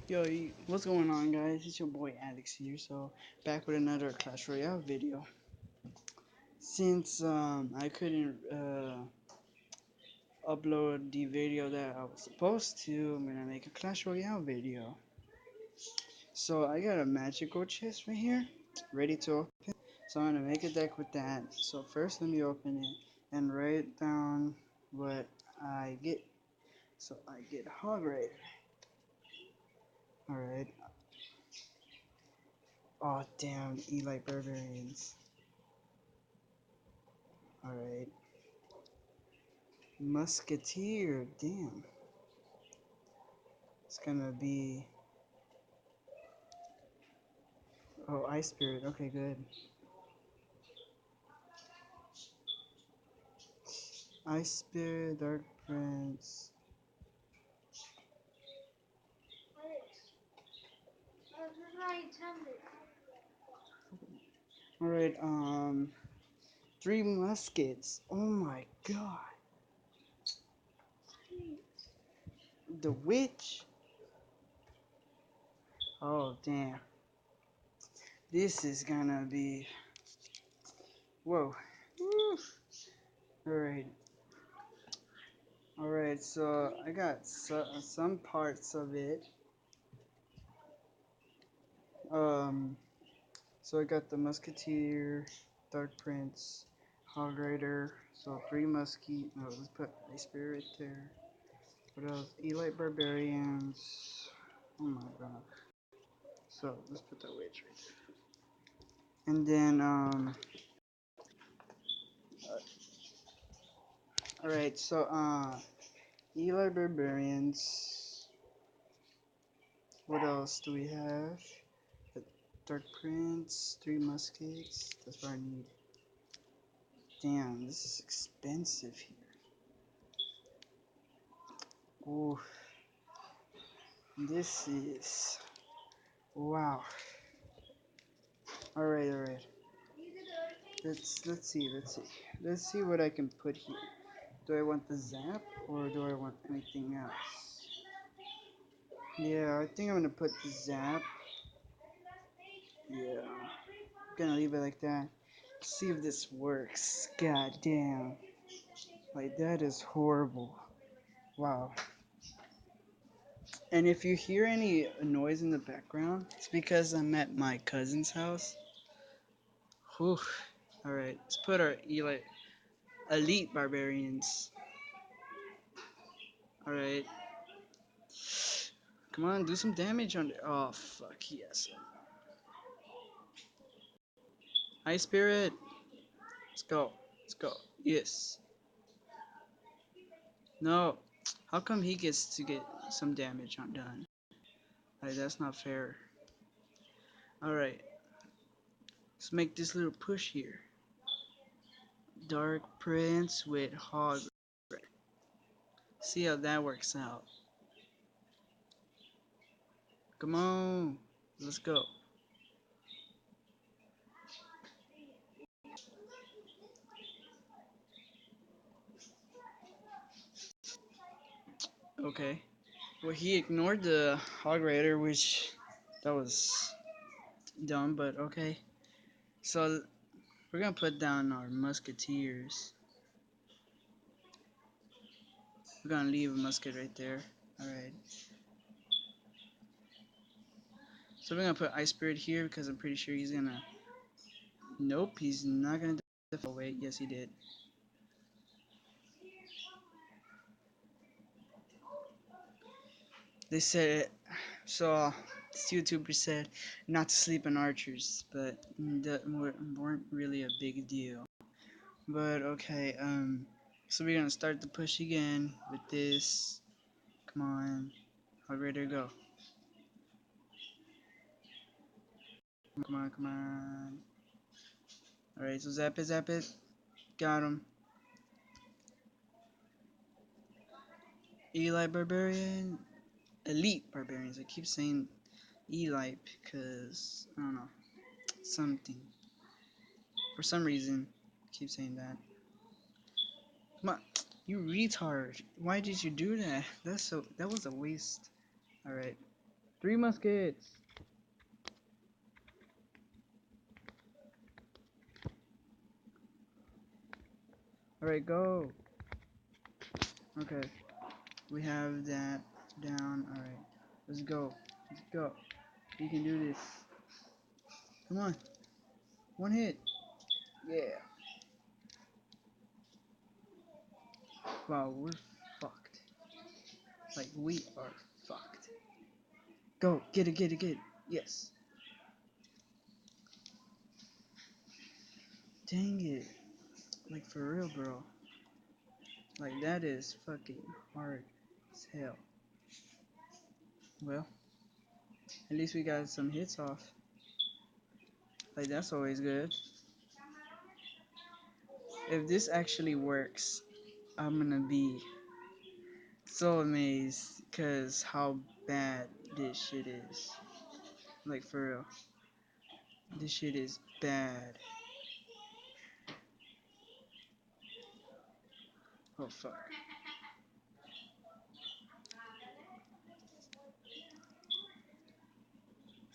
What's going on, guys? It's your boy Alex here. So back with another Clash Royale video. Since I couldn't upload the video that I was supposed to, I'm gonna make a Clash Royale video. So I got a magical chest right here, ready to open. So I'm gonna make a deck with that. So first, let me open it and write down what I get. So I get Hog Rider. All right. Oh damn, Elite Barbarians. All right. Musketeer, damn. It's gonna be. Oh, Ice Spirit, okay, good. Ice Spirit, Dark Prince. Alright, Three Muskets. Oh my god. The Witch? Oh, damn. This is gonna be. Whoa. Alright. Alright, so I got some parts of it. So I got the Musketeer, Dark Prince, Hog Rider, so three Muskie. No, let's put a Spirit there. What else? Elite Barbarians. Oh my god. So let's put the Witch right there. And then alright, so Elite Barbarians. What else do we have? The Dark Prince, three Muskets. That's what I need. Damn, this is expensive here. Ooh, this is wow. Alright. Let's see what I can put here. Do I want the zap or do I want anything else? Yeah, I think I'm gonna put the zap. Yeah, I'm gonna leave it like that. See if this works. God damn. Like that is horrible. Wow. And if you hear any noise in the background, it's because I'm at my cousin's house. Whew. Alright, let's put our elite barbarians. Alright. Come on, do some damage on the. Oh, fuck, yes. High Spirit. Let's go. Let's go. Yes. No. How come he gets to get some damage on done? Like, that's not fair. Alright. Let's make this little push here. Dark Prince with Hog. See how that works out. Come on. Let's go. Okay. Well, he ignored the Hog Rider, which that was dumb, but okay. So we're gonna put down our Musketeers. We're gonna leave a musket right there. Alright. So we're gonna put Ice Spirit here because I'm pretty sure he's gonna. Nope, he's not gonna. Oh wait, yes he did. They said so. This YouTuber said not to sleep on archers, but that weren't really a big deal. But okay, so we're gonna start the push again with this. Come on, how ready to go? Come on. All right, so zap it, got him. Eli Barbarian, Elite Barbarians. I keep saying Eli because I don't know something. For some reason, I keep saying that. Come on, you retard! Why did you do that? That was a waste. All right, Three muskets. Alright, go. Okay. We have that down. Alright. Let's go. Let's go. You can do this. Come on. One hit. Yeah. Wow, we're fucked. Like, we are fucked. Go. Get it, get it, get it. Yes. Dang it. Like, for real, bro. Like, that is fucking hard as hell. Well, at least we got some hits off. Like, that's always good. If this actually works, I'm gonna be so amazed because how bad this shit is. Like, for real. This shit is bad. Oh, fuck.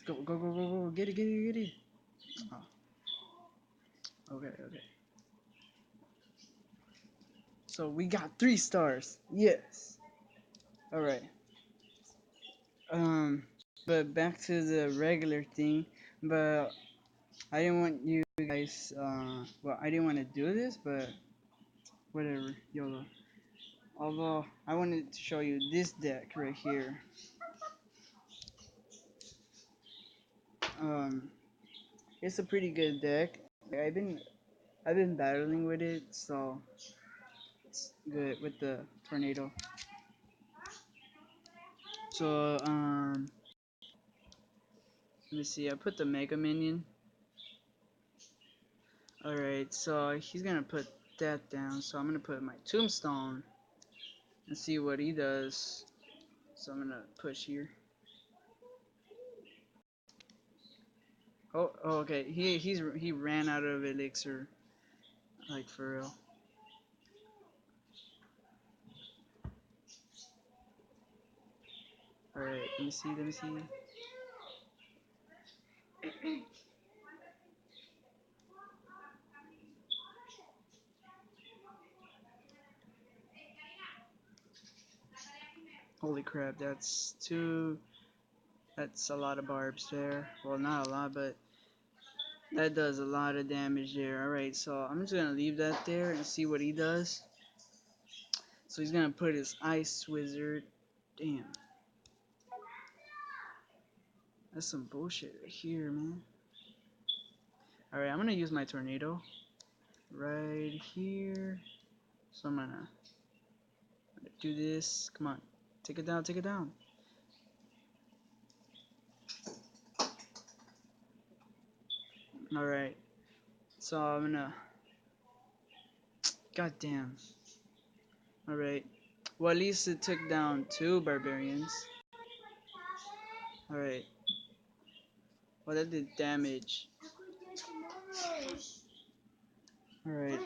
Go, go, go, go, go. Get it, get it, get it. Oh. Okay, okay. So we got 3 stars. Yes. Alright. But back to the regular thing. But I didn't want you guys, well, I didn't want to do this, but whatever. YOLO. Although, I wanted to show you this deck right here. It's a pretty good deck. I've been battling with it, so it's good with the tornado. So let me see. I put the Mega Minion. All right, so he's gonna put that down. So I'm gonna put my Tombstone and see what he does. So I'm gonna push here. Oh, okay. He ran out of elixir, like for real. All right, let me see. Let me see. Holy crap, that's a lot of barbs there. Well, not a lot, but that does a lot of damage there. Alright, so I'm just gonna leave that there and see what he does. So he's gonna put his Ice Wizard. Damn. That's some bullshit right here, man. Alright, I'm gonna use my Tornado right here. So I'm gonna do this. Come on. Take it down, take it down. Alright. So I'm gonna. God damn. Alright. Well, at least it took down 2 barbarians. Alright. Well, that did damage. Alright.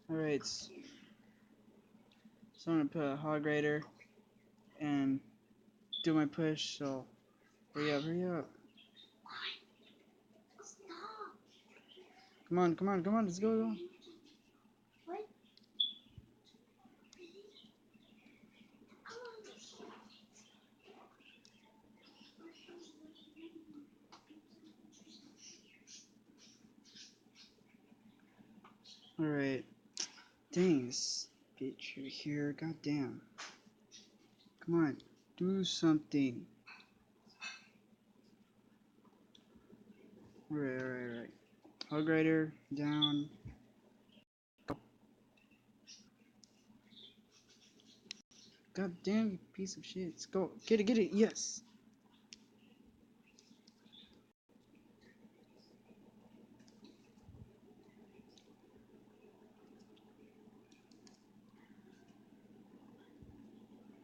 Alright. So I'm gonna put a Hog Rider and do my push. So hurry up, hurry up. Come on, come on, come on. Let's go. Alright. Dang, this bitch right here. God damn. Come on. Do something. Alright, alright, alright. Hog Rider down. God damn, you piece of shit. Let's go. Get it, get it. Yes.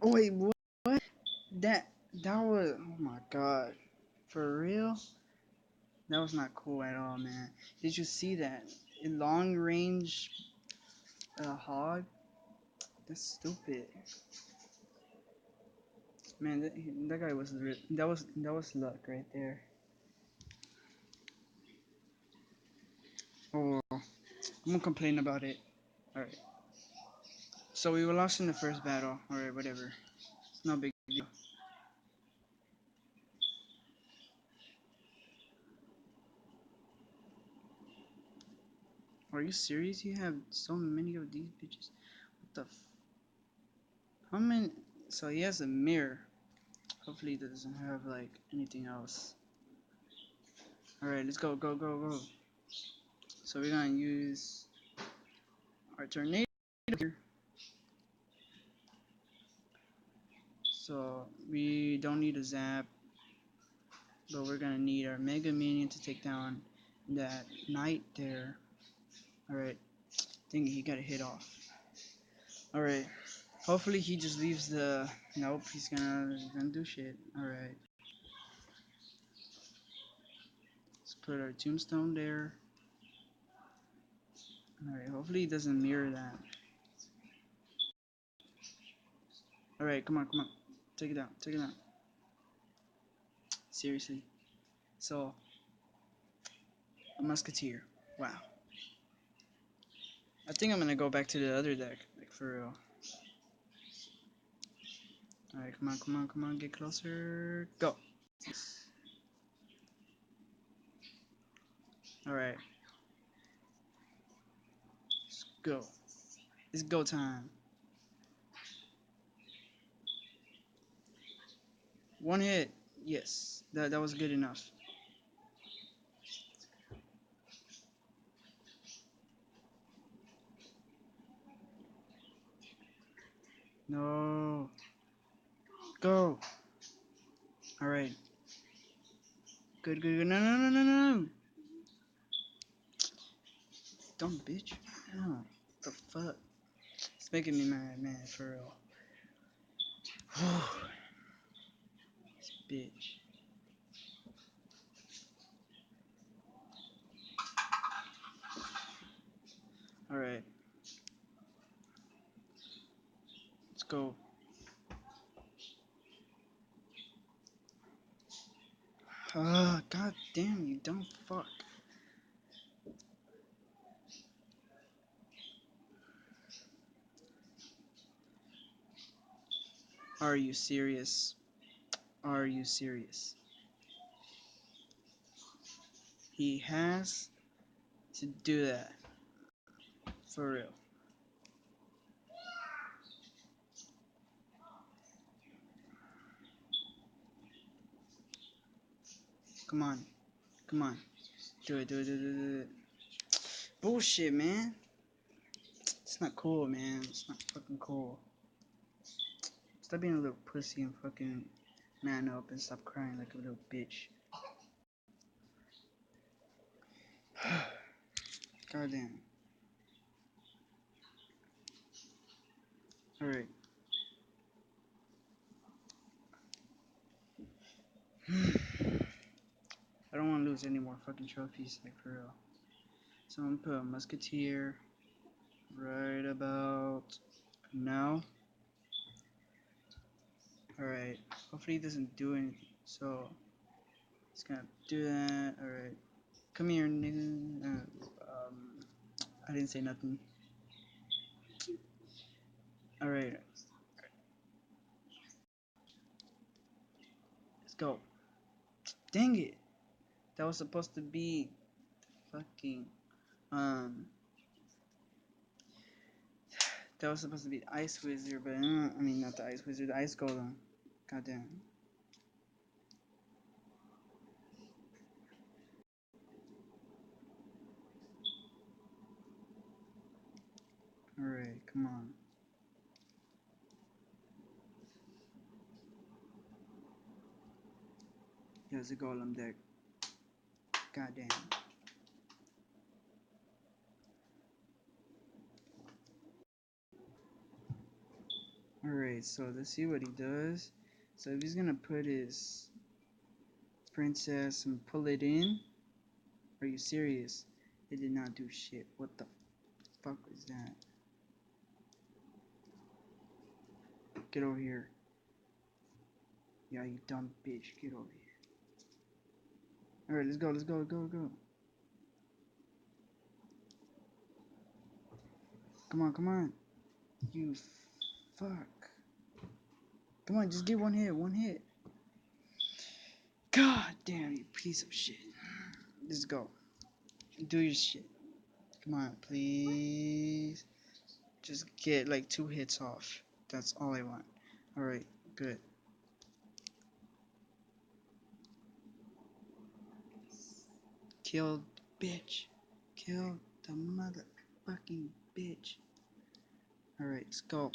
Oh, wait, what? That was. Oh my god. For real? That was not cool at all, man. Did you see that? In long range hog? That's stupid. Man, that guy was that was luck right there. Oh, I'm gonna complain about it. All right. So we were lost in the first battle. All right, whatever. It's no big deal. Are you serious? You have so many of these bitches. What the? How many? So he has a mirror. Hopefully he doesn't have like anything else. All right, let's go, go, go, go. So we're gonna use our tornado here. So we don't need a zap, but we're gonna need our mega minion to take down that knight there. All right, think he got a hit off. All right, hopefully he just leaves the. Nope, he's gonna do shit. All right, let's put our tombstone there. All right, hopefully he doesn't mirror that. All right, come on, come on, take it down, take it down. Seriously. So a musketeer. Wow. I think I'm gonna go back to the other deck, like for real. Alright, come on, come on, come on, get closer. Go. Alright, let's go. It's go time. One hit. Yes, that was good enough. No. Go. Alright. Good, good, good. No, no, no, no, no. Dumb bitch. Oh, what the fuck? It's making me mad, man, for real. This bitch. Alright, let's go. God damn, you dumb fuck. Are you serious? Are you serious? He has to do that. For real. Come on. Come on. Do it, do it, do it, do it. Bullshit, man. It's not cool, man. It's not fucking cool. Stop being a little pussy and fucking man up and stop crying like a little bitch. Goddamn. Alright. I don't want to lose any more fucking trophies, like for real. So I'm gonna put a musketeer right about now. Alright. Hopefully he doesn't do anything. So he's gonna do that. Alright. Come here, nigga. I didn't say nothing. Alright. Let's go. Dang it. That was supposed to be fucking that was supposed to be the Ice Wizard, but I mean not the Ice Wizard, the Ice Golem. Goddamn. Alright, come on. Here's a Golem deck. Goddamn. Alright, so let's see what he does. So if he's gonna put his princess and pull it in, are you serious? It did not do shit. What the fuck was that? Get over here. Yeah, you dumb bitch. Get over here. Alright, let's go, let's go, go, go. Come on, come on. You fuck. Come on, just get one hit, one hit. God damn, you piece of shit. Let's go. Do your shit. Come on, please. Just get like 2 hits off. That's all I want. Alright, good. Kill the bitch. Kill the motherfucking bitch. Alright, let's go.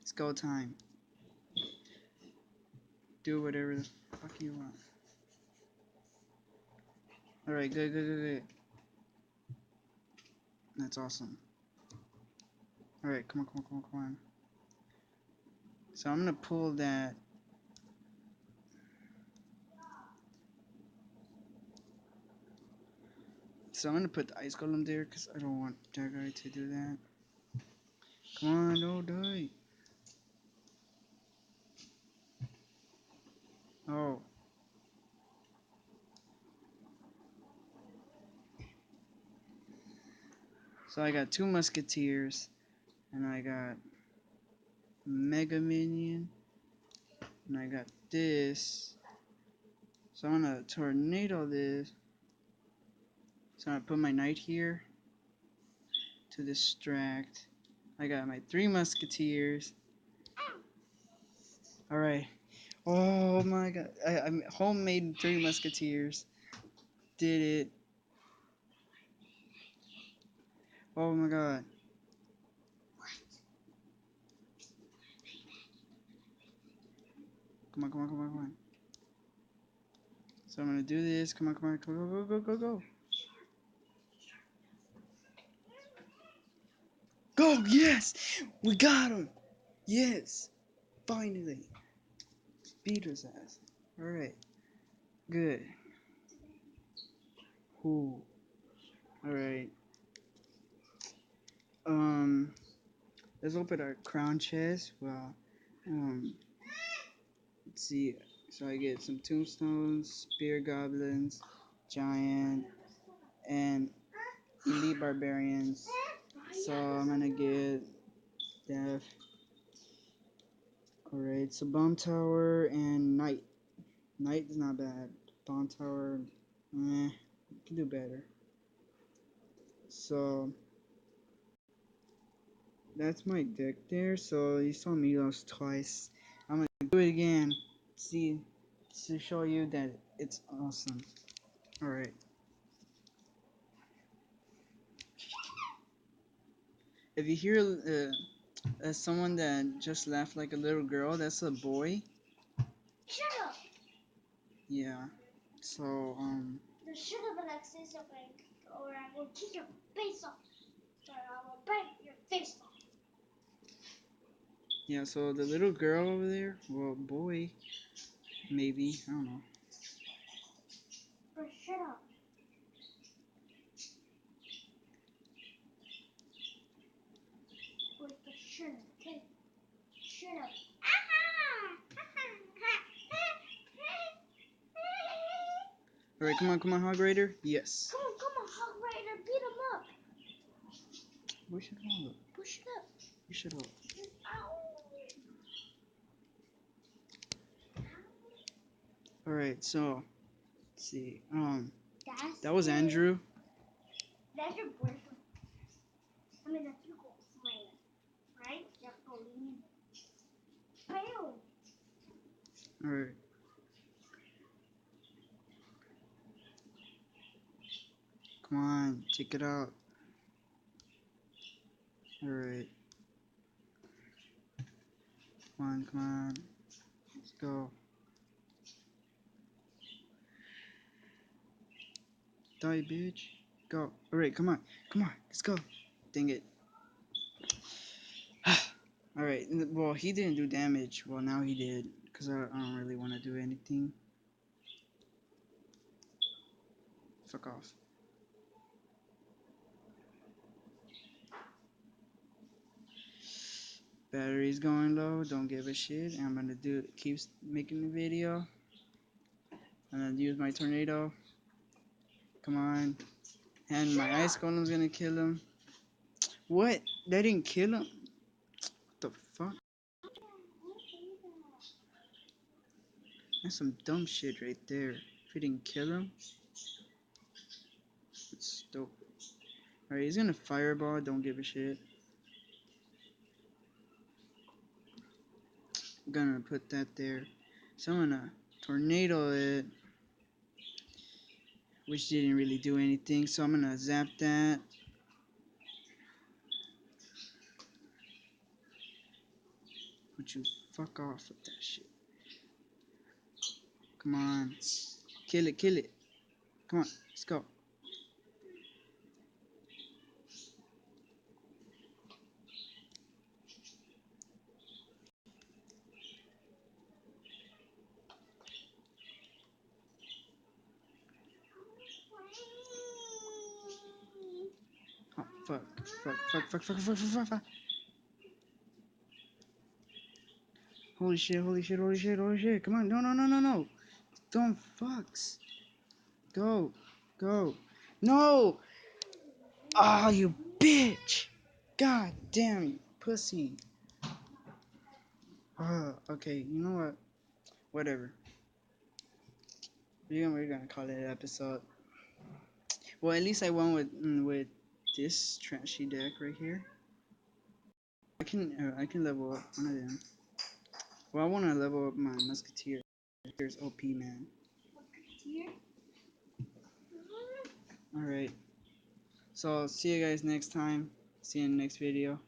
It's go time. Do whatever the fuck you want. Alright, good, good, good, good. That's awesome. Alright, come on, come on, come on, come on. So I'm gonna pull that. So I'm gonna put the ice golem there because I don't want that guy to do that. Come on, don't die. Oh. So I got 2 musketeers, and I got Mega Minion, and I got this. So I'm gonna tornado this. So I'm gonna put my knight here to distract. I got my 3 musketeers. Alright. Oh my god. I'm homemade 3 musketeers. Did it. Oh my god. Come on, come on, come on, come on. So I'm gonna do this. Come on, come on, go, go, go, go, go. Go, yes! We got him! Yes! Finally! Beat his ass. Alright. Good. Ooh. Alright. Let's open our crown chest. Well, let's see. So I get some tombstones, spear goblins, giant, and elite barbarians. So I'm gonna get death. Alright, so bomb tower and knight. Knight is not bad. Bomb tower, can do better. So that's my deck there. So you saw me lose twice. I'm gonna do it again. See, to show you that it's awesome. Alright. If you hear someone that just laughed like a little girl, that's a boy. Shut up! Yeah. So, Shut up, Alexis, or I will kick your face off. Or I will bite your face off. yeah, so the little girl over there, well, boy, maybe, I don't know. Or shut up. Or shut up, okay? Shut up. Alright, come on, Hog Rider. Yes. Come on, Hog Rider, beat him up. Push it up. Push it up. Push it up. Alright, so, let's see, that was Andrew. That's your boyfriend. I mean, that's your girlfriend, right? That's Pauline. Fail. Alright. Come on, check it out. Alright. Come on. Let's go. Die, bitch. Go. Alright, come on. Let's go. Dang it. Alright, well, he didn't do damage. Well, now he did. Because I don't really want to do anything. Fuck off. Battery's going low. Don't give a shit. I'm gonna keep making the video. I'm gonna use my tornado. Come on. And my ice golem's gonna kill him. What? That didn't kill him? What the fuck? That's some dumb shit right there. If it didn't kill him, it's dope. Alright, he's gonna fireball. Don't give a shit. I'm gonna put that there. So I'm gonna tornado it, which didn't really do anything. So I'm gonna zap that. Would you fuck off with that shit? Come on. Kill it, kill it. Come on, let's go. Oh, fuck. Fuck. Holy shit. Come on, no. Don't fucks. Go. No! Ah, oh, you bitch! God damn you, pussy. Okay, you know what? Whatever. We're gonna call it an episode. Well, at least I won with this trashy deck right here. I can level up one of them. Well, I want to level up my Musketeer. Here's OP, man. Alright. So, see you guys next time. See you in the next video.